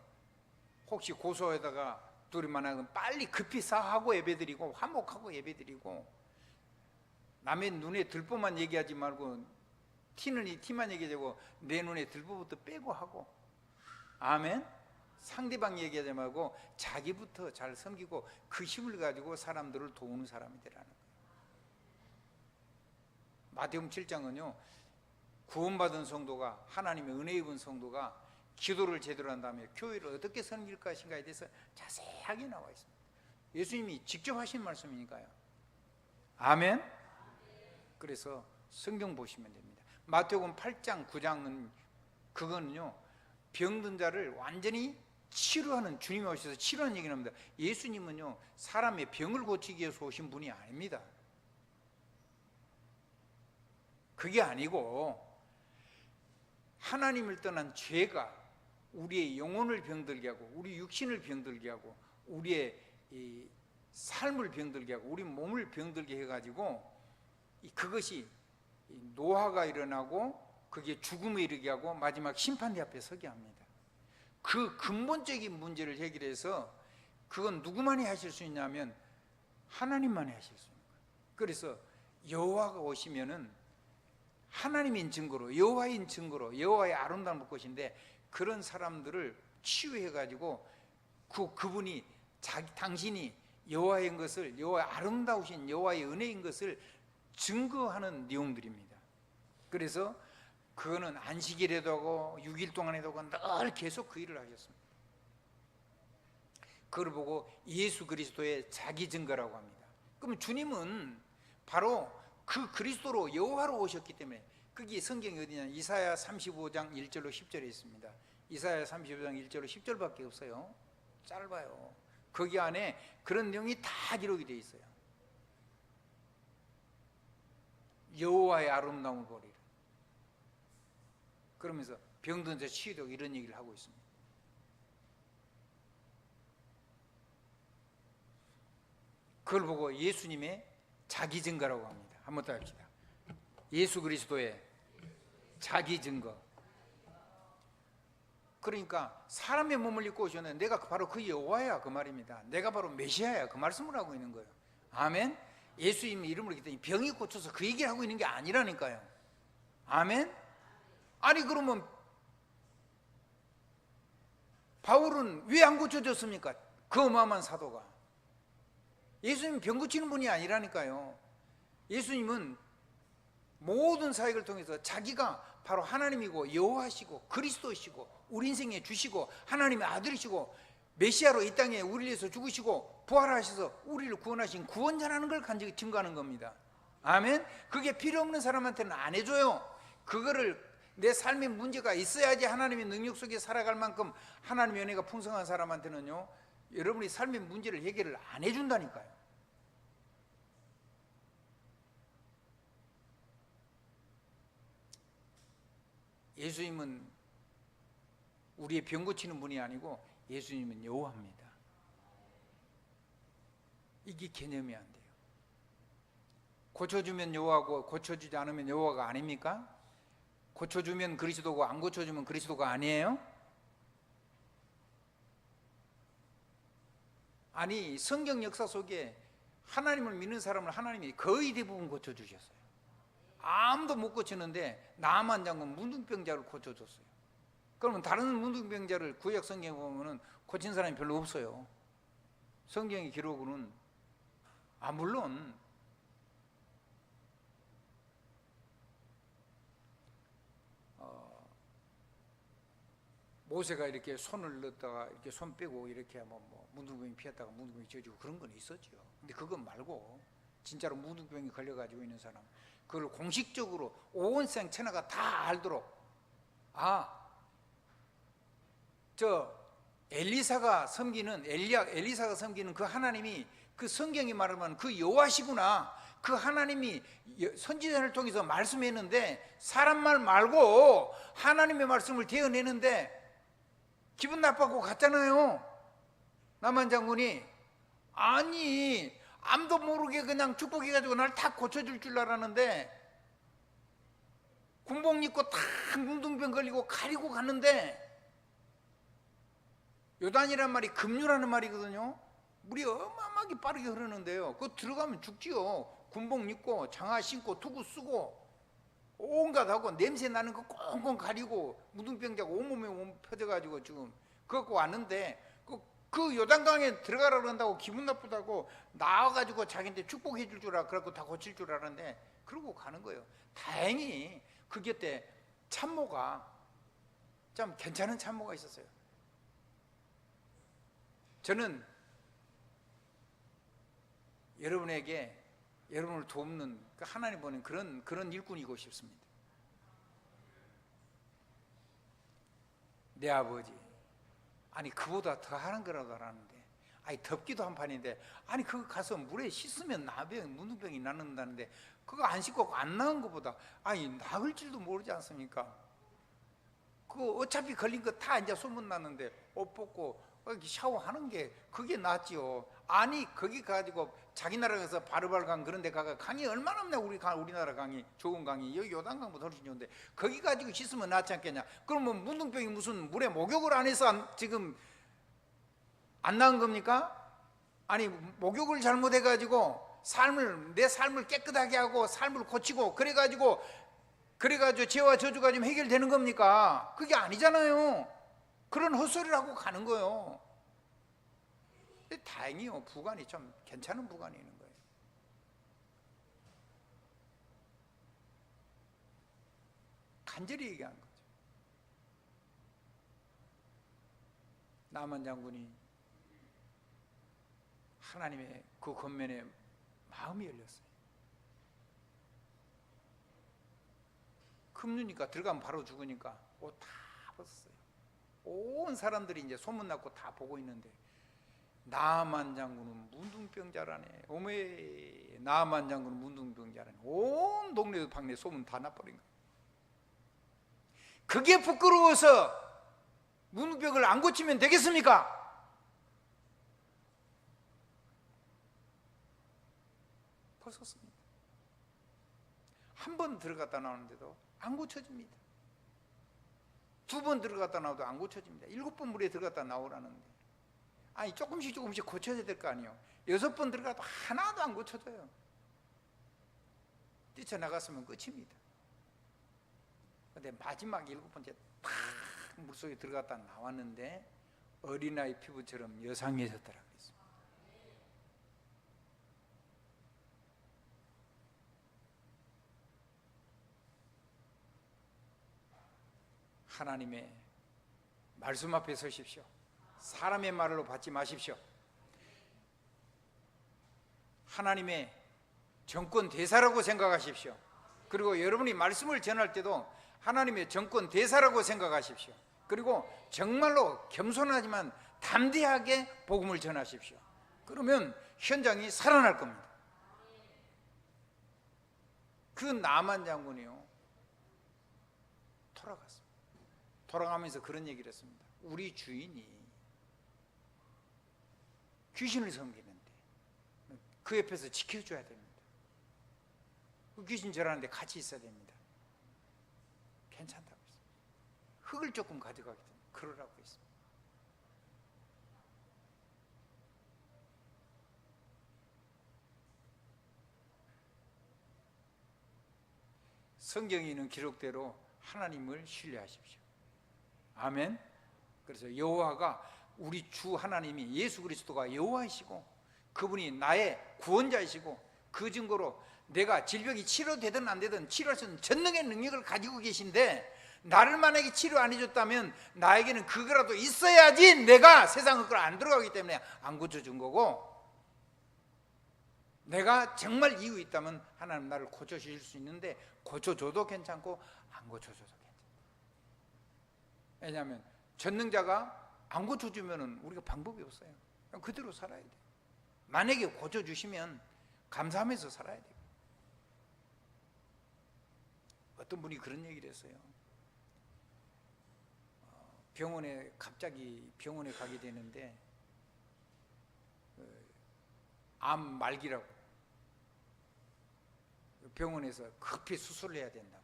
혹시 고소에다가 둘이 만나면 빨리 급히 사하고 예배드리고 화목하고 예배드리고, 남의 눈에 들보만 얘기하지 말고 티만 얘기하고 내 눈에 들보부터 빼고 하고, 아멘. 상대방 얘기하지 말고 자기부터 잘 섬기고 그 힘을 가지고 사람들을 도우는 사람이 되라는 거예요. 마태복음 7장은요, 구원받은 성도가, 하나님의 은혜 입은 성도가 기도를 제대로 한 다음에 교회를 어떻게 섬길 것인가에 대해서 자세하게 나와 있습니다. 예수님이 직접 하신 말씀이니까요. 아멘. 그래서 성경 보시면 됩니다. 마태복음 8장 9장은 그거는요, 병든 자를 완전히 치료하는, 주님이 오셔서 치료하는 얘기를 합니다. 예수님은요, 사람의 병을 고치기 위해서 오신 분이 아닙니다. 그게 아니고 하나님을 떠난 죄가 우리의 영혼을 병들게 하고 우리 육신을 병들게 하고 우리의 이 삶을 병들게 하고 우리 몸을 병들게 해가지고, 그것이 노화가 일어나고 그게 죽음에 이르게 하고 마지막 심판대 앞에 서게 합니다. 그 근본적인 문제를 해결해서, 그건 누구만이 하실 수 있냐면 하나님만이 하실 수 있는 거예요. 그래서 여호와가 오시면은 하나님인 증거로, 여호와인 증거로, 여호와의 아름다운 것인데, 그런 사람들을 치유해 가지고 그분이 당신이 여호와인 것을, 여호와의 아름다우신 여호와의 은혜인 것을 증거하는 내용들입니다. 그래서 그거는 안식일에도 하고 6일 동안에도 하고 늘 계속 그 일을 하셨습니다. 그걸 보고 예수 그리스도의 자기 증거라고 합니다. 그럼 주님은 바로 그 그리스도로, 여호와로 오셨기 때문에, 그게 성경이 어디냐, 이사야 35장 1절로 10절에 있습니다. 이사야 35장 1절로 10절밖에 없어요. 짧아요. 거기 안에 그런 내용이 다 기록이 되어 있어요. 여호와의 아름다움을 보리라. 그러면서 병든 자 치유되고 이런 얘기를 하고 있습니다. 그걸 보고 예수님의 자기 증거라고 합니다. 한번 더 합시다. 예수 그리스도의 자기 증거. 그러니까 사람의 몸을 입고 오셨는데 내가 바로 그 여호와야, 그 말입니다. 내가 바로 메시아야, 그 말씀을 하고 있는 거예요. 아멘. 예수님의 이름으로 했더니 병이 고쳐서 그 얘기를 하고 있는 게 아니라니까요. 아멘. 아니 그러면 바울은 왜 안 고쳐졌습니까? 그 어마어마한 사도가. 예수님은 병 고치는 분이 아니라니까요. 예수님은 모든 사역을 통해서 자기가 바로 하나님이고 여호와시고 그리스도시고 우리 인생에 주시고 하나님의 아들이시고 메시아로 이 땅에 우리를 위해서 죽으시고 부활하셔서 우리를 구원하신 구원자라는 걸 간증 증거하는 겁니다. 아멘. 그게 필요 없는 사람한테는 안 해줘요. 그거를 내 삶에 문제가 있어야지 하나님의 능력 속에 살아갈 만큼 하나님의 은혜가 풍성한 사람한테는요, 여러분이 삶의 문제를 해결을 안 해준다니까요. 예수님은 우리의 병 고치는 분이 아니고 예수님은 여호와입니다. 이게 개념이 안 돼요. 고쳐주면 여호와고 고쳐주지 않으면 여호와가 아닙니까? 고쳐주면 그리스도고 안 고쳐주면 그리스도가 아니에요? 아니, 성경 역사 속에 하나님을 믿는 사람을 하나님이 거의 대부분 고쳐주셨어요. 아무도 못 고치는데 나만 장군 문둥병자를 고쳐줬어요. 그러면 다른 문둥병자를 구약 성경에 보면은 고친 사람이 별로 없어요. 성경의 기록으로는. 물론 모세가 이렇게 손을 넣었다가 이렇게 손 빼고 이렇게 하면 뭐 문둥병이 피었다가 문둥병이 져지고 그런 건 있었죠. 근데 그건 말고 진짜로 문둥병이 걸려가지고 있는 사람, 그걸 공식적으로 온 생천하가 다 알도록, 저 엘리사가 섬기는 엘리사가 섬기는 그 하나님이 그 성경이 말하면 그 여호와시구나, 그 하나님이 선지자를 통해서 말씀했는데 사람 말 말고 하나님의 말씀을 대어내는데 기분 나빠고 갔잖아요. 남한 장군이. 아니, 아무도 모르게 그냥 축복해가지고 날 다 고쳐줄 줄 알았는데 군복 입고 다 문둥병 걸리고 가리고 갔는데, 요단이란 말이 급류라는 말이거든요. 물이 어마어마하게 빠르게 흐르는데요, 그거 들어가면 죽지요. 군복 입고 장화 신고 투구 쓰고 온갖 하고 냄새 나는 거 꽁꽁 가리고 문둥병자가 온몸에 펴져가지고 지금 그거 갖고 왔는데, 그 요단강에 들어가라고 한다고 기분 나쁘다고 나와가지고 자기한테 축복해 줄 줄 알고 그래갖고 다 고칠 줄 알았는데 그러고 가는 거예요. 다행히 그 곁에 참모가 좀 괜찮은 참모가 있었어요. 저는 여러분에게 여러분을 돕는 하나님 보는 그런 일꾼이고 싶습니다. 내 아버지, 아니 그보다 더 하는 거라도 알았는데, 아니 덥기도 한판인데, 아니 그거 가서 물에 씻으면 문둥병이 낫는다는데 그거 안 씻고 안 나은 것보다 아니 나을 줄도 모르지 않습니까? 그거 어차피 걸린 거 다 이제 소문 났는데 옷 벗고 샤워하는 게 그게 낫지요. 아니 거기 가지고 자기 나라에서 바르바르강 그런 데 가가 강이 얼마나 없냐. 우리나라 강이 좋은 강이 여기 요단강보다 훨씬 좋은데 거기 가지고 씻으면 낫지 않겠냐. 그러면 문둥병이 무슨 물에 목욕을 안 해서 지금 안 나은 겁니까? 아니 목욕을 잘못해 가지고 내 삶을 깨끗하게 하고 삶을 고치고 그래가지고 죄와 저주가 좀 해결되는 겁니까? 그게 아니잖아요. 그런 헛소리를 하고 가는 거예요. 근데 다행히요, 부관이 좀 괜찮은 부관이 있는 거예요. 간절히 얘기한 거죠. 남한 장군이 하나님의 그 권면에 마음이 열렸어요. 급류니까 들어가면 바로 죽으니까 옷 다 벗었어요. 온 사람들이 이제 소문났고 다 보고 있는데 나만 장군은 문둥병자라네. 오메, 나만 장군은 문둥병자라네. 온 동네 방네 소문 다 나버린 거예요. 그게 부끄러워서 문둥병을 안 고치면 되겠습니까? 벗었습니다. 한 번 들어갔다 나오는데도 안 고쳐집니다. 2번 들어갔다 나와도 안 고쳐집니다. 7번 물에 들어갔다 나오라는데, 아니 조금씩 고쳐야 될 거 아니에요. 6번 들어가도 하나도 안 고쳐져요. 뛰쳐나갔으면 끝입니다. 근데 마지막 7번째 탁 물속에 들어갔다 나왔는데 어린아이 피부처럼 여상해졌더라 그랬습니다. 하나님의 말씀 앞에 서십시오. 사람의 말로 받지 마십시오. 하나님의 정권 대사라고 생각하십시오. 그리고 여러분이 말씀을 전할 때도 하나님의 정권 대사라고 생각하십시오. 그리고 정말로 겸손하지만 담대하게 복음을 전하십시오. 그러면 현장이 살아날 겁니다. 그 나만 장군이요, 돌아갔습니다. 돌아가면서 그런 얘기를 했습니다. 우리 주인이 귀신을 섬기는데 그 옆에서 지켜줘야 됩니다. 그 귀신 절하는데 같이 있어야 됩니다. 괜찮다고 했습니다. 흙을 조금 가져가기 때문에 그러라고 했습니다. 성경에 있는 기록대로 하나님을 신뢰하십시오. 아멘. 그래서 여호와가, 우리 주 하나님이, 예수 그리스도가 여호와이시고 그분이 나의 구원자이시고, 그 증거로 내가 질병이 치료되든 안 되든 치료할 수 있는 전능의 능력을 가지고 계신데, 나를 만약에 치료 안 해줬다면 나에게는 그거라도 있어야지 내가 세상의 걸 안 들어가기 때문에 안 고쳐준 거고, 내가 정말 이유 있다면 하나님 나를 고쳐주실 수 있는데 고쳐줘도 괜찮고 안 고쳐줘도 괜찮아요. 왜냐하면 전능자가 안 고쳐주면 우리가 방법이 없어요. 그냥 그대로 살아야 돼요. 만약에 고쳐주시면 감사하면서 살아야 돼요. 어떤 분이 그런 얘기를 했어요. 갑자기 병원에 가게 되는데 암 말기라고 병원에서 급히 수술을 해야 된다고.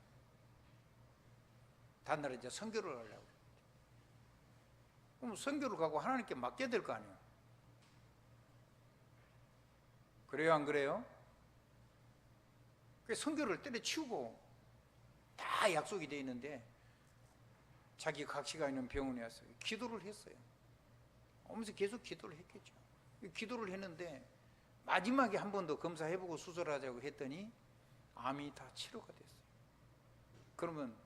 다른 날에 이제 선교를 하려고. 그럼 선교를 가고 하나님께 맡겨야 될 거 아니에요. 그래요, 안 그래요? 그 선교를 때려치우고 다 약속이 돼 있는데 자기 각시가 있는 병원에 와서 기도를 했어요. 오면서 계속 기도를 했겠죠. 기도를 했는데 마지막에 한 번 더 검사해보고 수술하자고 했더니 암이 다 치료가 됐어요. 그러면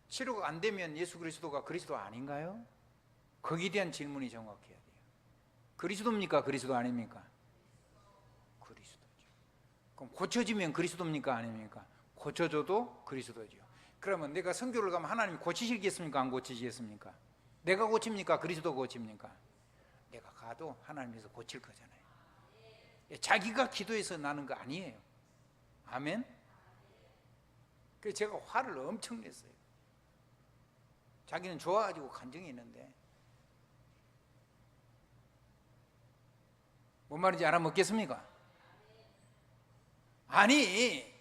치료가 안 되면 예수 그리스도가 그리스도 아닌가요? 거기에 대한 질문이 정확해야 돼요. 그리스도입니까? 그리스도 아닙니까? 그리스도죠. 그럼 고쳐지면 그리스도입니까? 아닙니까? 고쳐줘도 그리스도죠. 그러면 내가 선교를 가면 하나님이 고치시겠습니까? 안 고치시겠습니까? 내가 고칩니까? 그리스도 고칩니까? 내가 가도 하나님께서 고칠 거잖아요. 자기가 기도해서 나는 거 아니에요. 아멘. 그래서 제가 화를 엄청 냈어요. 자기는 좋아가지고 간증이 있는데 뭔 말인지 알아먹겠습니까? 아니,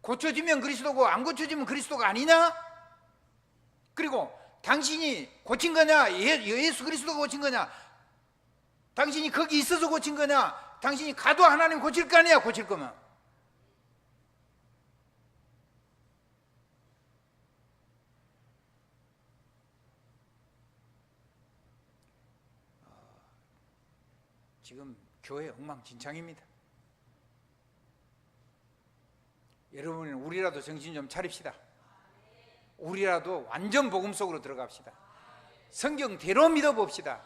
고쳐지면 그리스도고 안 고쳐지면 그리스도가 아니냐? 그리고 당신이 고친 거냐? 예수 그리스도가 고친 거냐? 당신이 거기 있어서 고친 거냐? 당신이 가도 하나님 고칠 거 아니야? 고칠 거면. 지금 교회 엉망진창입니다. 여러분, 우리라도 정신 좀 차립시다. 우리라도 완전 복음 속으로 들어갑시다. 성경대로 믿어봅시다.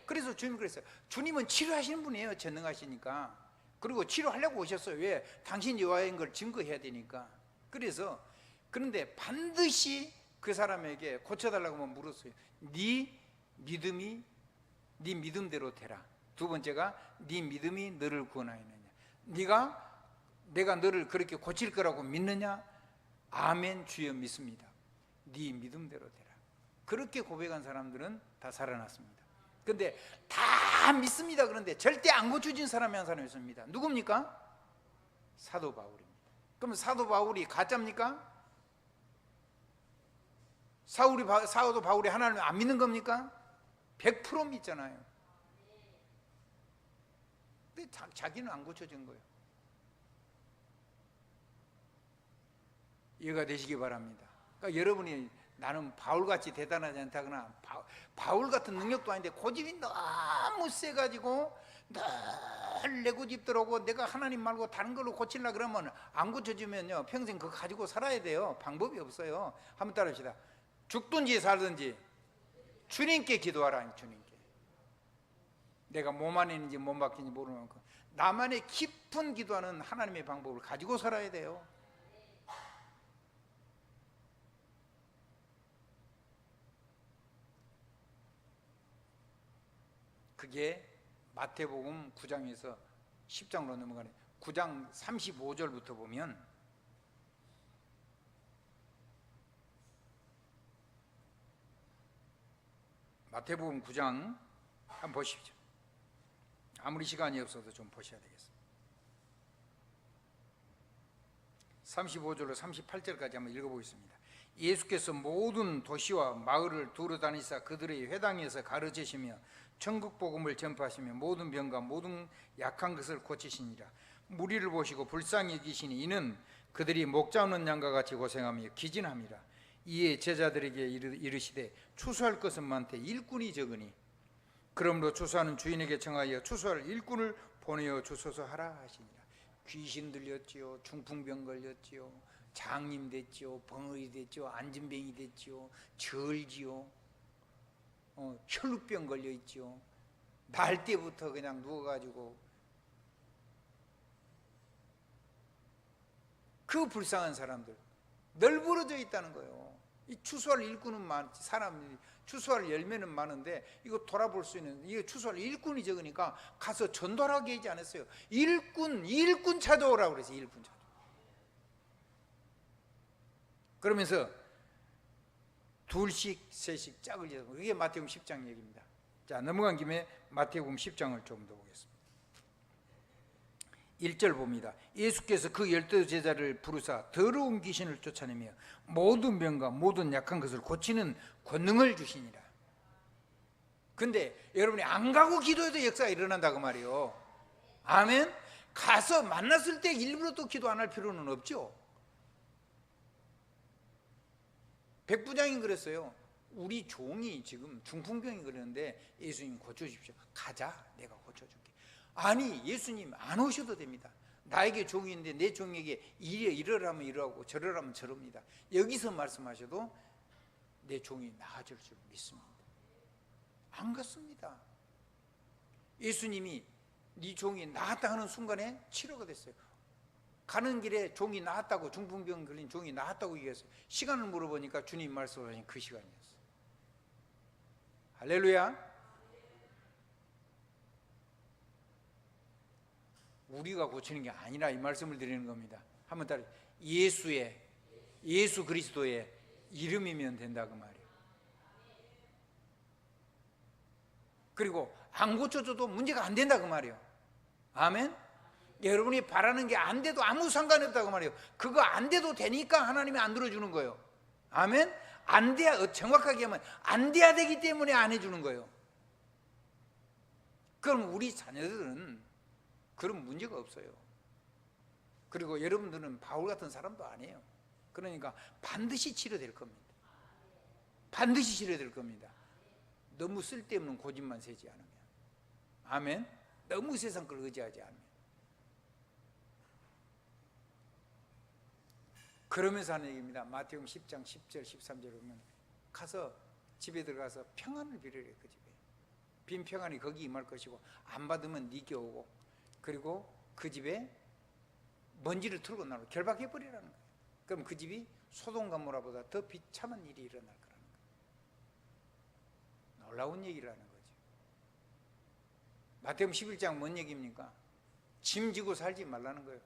그래서 주님 그랬어요. 주님은 치료하시는 분이에요. 전능하시니까. 그리고 치료하려고 오셨어요. 왜? 당신 여호와인 걸 증거해야 되니까. 그래서, 그런데 반드시 그 사람에게 고쳐달라고 물었어요. 네 믿음이 네 믿음대로 되라. 두 번째가 네 믿음이 너를 구원하였느냐. 내가 너를 그렇게 고칠 거라고 믿느냐? 아멘, 주여 믿습니다. 네 믿음대로 되라. 그렇게 고백한 사람들은 다 살아났습니다. 그런데 다 믿습니다. 그런데 절대 안 고쳐진 사람이 한 사람이 있습니다. 누굽니까? 사도 바울입니다. 그럼 사도 바울이 가짜입니까? 사도 바울이 하나님을 안 믿는 겁니까? 100% 믿잖아요. 근데 자기는 안 고쳐진 거예요. 이해가 되시기 바랍니다. 그러니까 여러분이 나는 바울같이 대단하지 않다거나 바울 같은 능력도 아닌데 고집이 너무 세가지고 늘 내 고집대로고 내가 하나님 말고 다른 걸로 고치려고 그러면 안 고쳐지면요 평생 그거 가지고 살아야 돼요. 방법이 없어요. 한번 따라합시다. 죽든지 살든지 주님께 기도하라. 주님께. 내가 몸 안에 있는지 몸 밖에 있는지 모르는 만큼 나만의 깊은 기도하는 하나님의 방법을 가지고 살아야 돼요. 그게 마태복음 9장에서 10장으로 넘어가는 9장 35절부터 보면 마태복음 9장 한번 보십시오. 아무리 시간이 없어도 좀 보셔야 되겠습니다. 35절로 38절까지 한번 읽어보겠습니다. 예수께서 모든 도시와 마을을 두루 다니사 그들의 회당에서 가르치시며 천국 복음을 전파하시며 모든 병과 모든 약한 것을 고치시니라. 무리를 보시고 불쌍히 여기시니 이는 그들이 목자 없는 양과 같이 고생하며 기진함이라. 이에 제자들에게 이르시되 추수할 것은 많되 일꾼이 적으니 그러므로 추수하는 주인에게 청하여 추수할 일꾼을 보내어 주소서 하라 하시니라. 귀신 들렸지요, 중풍병 걸렸지요, 장님 됐지요, 벙어리 됐지요, 안진병이 됐지요, 절지요, 혈루병 걸려 있지요. 날 때부터 그냥 누워가지고 그 불쌍한 사람들 널브러져 있다는 거예요. 이 추수할 일꾼은 많지, 사람이 추수할 열매는 많은데 이거 돌아볼 수 있는, 이거 추수할 일꾼이 적으니까 가서 전도하게 하지 않았어요. 일꾼 찾아오라고 그랬어요. 일꾼 찾아. 그러면서 둘씩 셋씩 짝을 지어서, 이게 마태복음 10장 얘기입니다. 자, 넘어간 김에 마태복음 10장을 좀 더 보겠습니다. 1절 봅니다. 예수께서 그 12 제자를 부르사 더러운 귀신을 쫓아내며 모든 병과 모든 약한 것을 고치는 권능을 주시니라. 근데 여러분이 안 가고 기도해도 역사가 일어난다고 말이에요. 아멘. 가서 만났을 때 일부러 또 기도 안 할 필요는 없죠. 백부장이 그랬어요. 우리 종이 지금 중풍병이 그러는데 예수님 고쳐주십시오. 가자, 내가 고쳐줄게. 아니, 예수님 안 오셔도 됩니다. 나에게 종이 있는데 내 종에게 이러라면 이러고 저러라면 저럽니다. 여기서 말씀하셔도 내 종이 나아질 줄 믿습니다. 안 갔습니다. 예수님이 네 종이 나았다 하는 순간에 치료가 됐어요. 가는 길에 종이 나았다고, 중풍병 걸린 종이 나았다고 얘기했어요. 시간을 물어보니까 주님 말씀하신 그 시간이었어요. 할렐루야. 우리가 고치는 게 아니라 이 말씀을 드리는 겁니다. 한번 따라, 예수 그리스도의 이름이면 된다 그 말이에요. 그리고 안 고쳐줘도 문제가 안 된다 그 말이에요. 아멘. 여러분이 바라는 게 안 돼도 아무 상관이 없다고 말이에요. 그거 안 돼도 되니까 하나님이 안 들어주는 거예요. 아멘. 안 돼야, 정확하게 하면 안 돼야 되기 때문에 안 해주는 거예요. 그럼 우리 자녀들은 그런 문제가 없어요. 그리고 여러분들은 바울 같은 사람도 아니에요. 그러니까 반드시 치료될 겁니다. 반드시 치료될 겁니다. 너무 쓸데없는 고집만 세지 않으면. 아멘. 너무 세상 걸 의지하지 않으면. 그러면서 하는 얘기입니다. 마태복음 10장 10절 13절 보면 가서 집에 들어가서 평안을 빌으래. 그 집에 빈 평안이 거기 임할 것이고 안 받으면 네게 오고, 그리고 그 집에 먼지를 털고 나면 결박해버리라는 거예요. 그럼 그 집이 소돔 고모라보다 더 비참한 일이 일어날 거라는 거예요. 놀라운 얘기라는 거죠. 마태복음 11장 뭔 얘기입니까? 짐 지고 살지 말라는 거예요.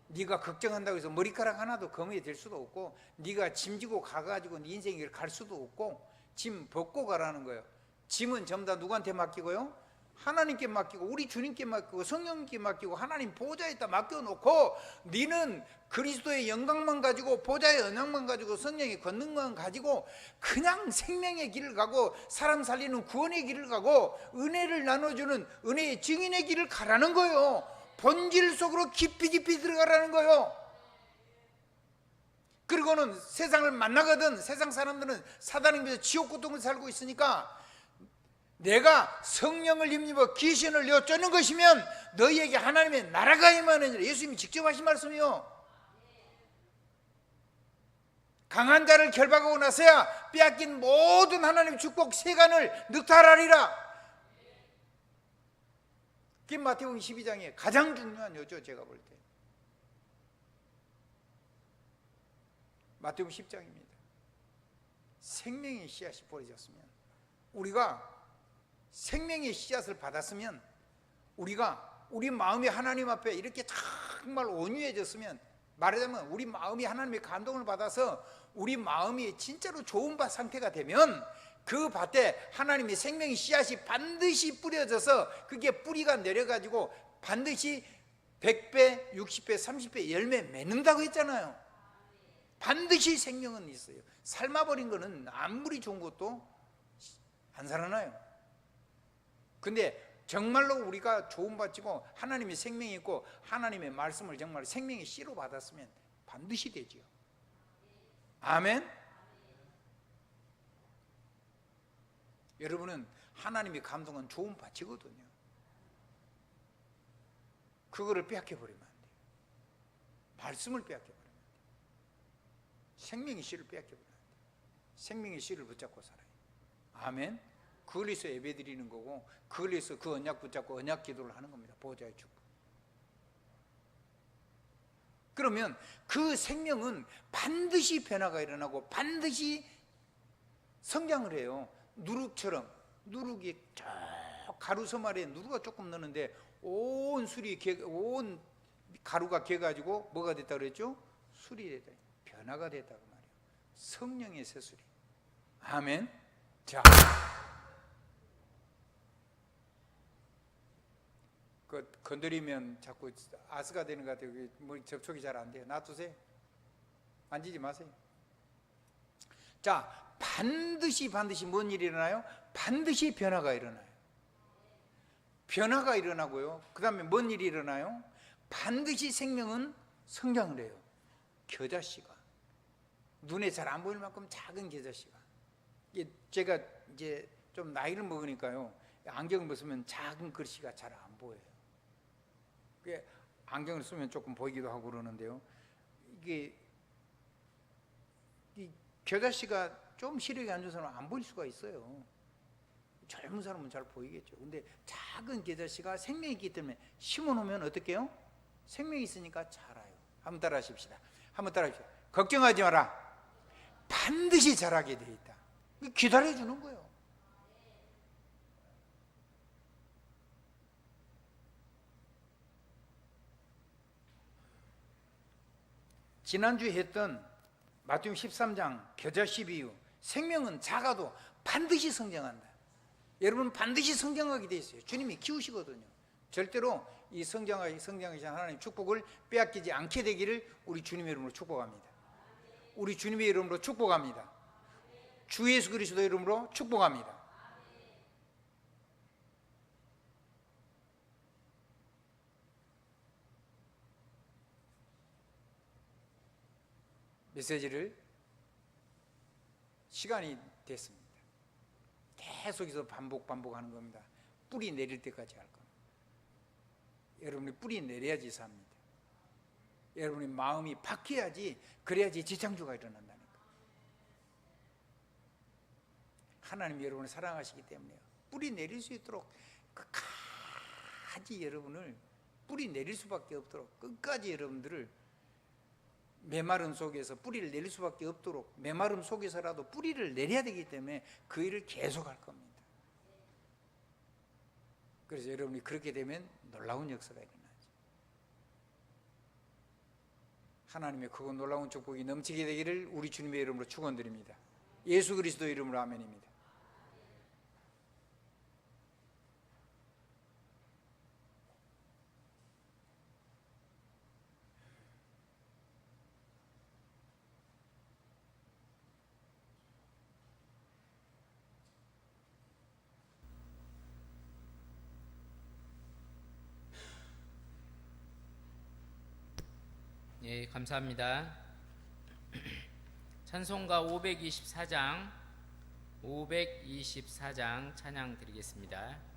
네가 걱정한다고 해서 머리카락 하나도 거머에 될 수도 없고, 네가 짐 지고 가가지고 네 인생을 갈 수도 없고, 짐 벗고 가라는 거예요. 짐은 전부 다 누구한테 맡기고요? 하나님께 맡기고, 우리 주님께 맡기고, 성령님께 맡기고, 하나님 보좌에다 맡겨놓고, 너는 그리스도의 영광만 가지고, 보좌의 언약만 가지고, 성령의 권능만 가지고 그냥 생명의 길을 가고, 사람 살리는 구원의 길을 가고, 은혜를 나눠주는 은혜의 증인의 길을 가라는 거예요. 본질 속으로 깊이 들어가라는 거예요. 그리고는 세상을 만나거든, 세상 사람들은 사단에 비해서 지옥 고통을 살고 있으니까, 내가 성령을 힘입어 귀신을 내어 쫓는 것이면 너희에게 하나님의 나라가 임하느니라. 예수님이 직접 하신 말씀이요. 강한 자를 결박하고 나서야 빼앗긴 모든 하나님의 축복 세간을 늑탈하리라. 그게 마태복음 12장의 가장 중요한 요죠. 제가 볼 때 마태복음 10장입니다. 생명의 씨앗이 뿌려졌으면, 우리가 생명의 씨앗을 받았으면, 우리가 우리 마음이 하나님 앞에 이렇게 정말 온유해졌으면, 말하자면 우리 마음이 하나님의 감동을 받아서 우리 마음이 진짜로 좋은 밭 상태가 되면 그 밭에 하나님의 생명의 씨앗이 반드시 뿌려져서 그게 뿌리가 내려가지고 반드시 100배, 60배, 30배 열매 맺는다고 했잖아요. 반드시 생명은 있어요. 삶아버린 거는 아무리 좋은 것도 안 살아나요. 근데 정말로 우리가 좋은 밭이고 하나님의 생명이 있고 하나님의 말씀을 정말 생명의 씨로 받았으면 반드시 되지요. 아멘. 여러분은 하나님의 감동은 좋은 밭이거든요. 그거를 빼앗겨버리면 안 돼요. 말씀을 빼앗겨버리면 안 돼요. 생명의 씨를 빼앗겨버리면 안 돼요. 생명의 씨를 붙잡고 살아요. 아멘. 그걸 위해서 예배 드리는 거고, 그걸 위해서 그 언약 붙잡고 언약 기도를 하는 겁니다. 보호자의 축복. 그러면 그 생명은 반드시 변화가 일어나고 반드시 성장을 해요. 누룩처럼. 누룩이 저 가루섬 아래에 누룩가 조금 넣는데 온 가루가 개가지고 뭐가 됐다 그랬죠? 술이 됐다. 변화가 됐다고 말이에요. 성령의 새술이. 아멘. 자, 그 건드리면 자꾸 아스가 되는 것 같아요. 뭐 접촉이 잘 안 돼요. 놔두세요. 만지지 마세요. 자, 반드시 뭔 일이 일어나요? 반드시 변화가 일어나요. 변화가 일어나고요. 그 다음에 뭔 일이 일어나요? 반드시 생명은 성장을 해요. 겨자씨가, 눈에 잘 안 보일 만큼 작은 겨자씨가, 제가 이제 좀 나이를 먹으니까요, 안경을 벗으면 작은 글씨가 잘 안 보여요. 안경을 쓰면 조금 보이기도 하고 그러는데요, 이게 이 겨자씨가 좀 시력이 안 좋은 사람은 안 보일 수가 있어요. 젊은 사람은 잘 보이겠죠. 근데 작은 겨자씨가 생명이 있기 때문에 심어놓으면 어떻게 해요? 생명이 있으니까 자라요. 한번 따라 하십시다. 한번 따라 하십시다. 걱정하지 마라. 반드시 자라게 돼 있다. 기다려주는 거예요. 지난주에 했던 마태복음 13장 겨자씨 비유, 생명은 작아도 반드시 성장한다. 여러분 반드시 성장하게 돼 있어요. 주님이 키우시거든요. 절대로 이 성장하신 하나님의 축복을 빼앗기지 않게 되기를 우리 주님의 이름으로 축복합니다. 우리 주님의 이름으로 축복합니다. 주 예수 그리스도의 이름으로 축복합니다. 메시지를 시간이 됐습니다. 계속해서 반복하는 겁니다. 뿌리 내릴 때까지 할 겁니다. 여러분이 뿌리 내려야지 삽니다. 여러분의 마음이 바뀌어야지, 그래야지 지창조가 일어난다니까. 하나님이 여러분을 사랑하시기 때문에요. 뿌리 내릴 수 있도록 끝까지 여러분을 뿌리 내릴 수밖에 없도록, 끝까지 여러분들을 메마름 속에서 뿌리를 내릴 수밖에 없도록, 메마름 속에서라도 뿌리를 내려야 되기 때문에 그 일을 계속할 겁니다. 그래서 여러분이 그렇게 되면 놀라운 역사가 일어나죠. 하나님의 크고 놀라운 축복이 넘치게 되기를 우리 주님의 이름으로 축원드립니다. 예수 그리스도의 이름으로 아멘입니다.
예, 감사합니다. 찬송가 524장 찬양 드리겠습니다.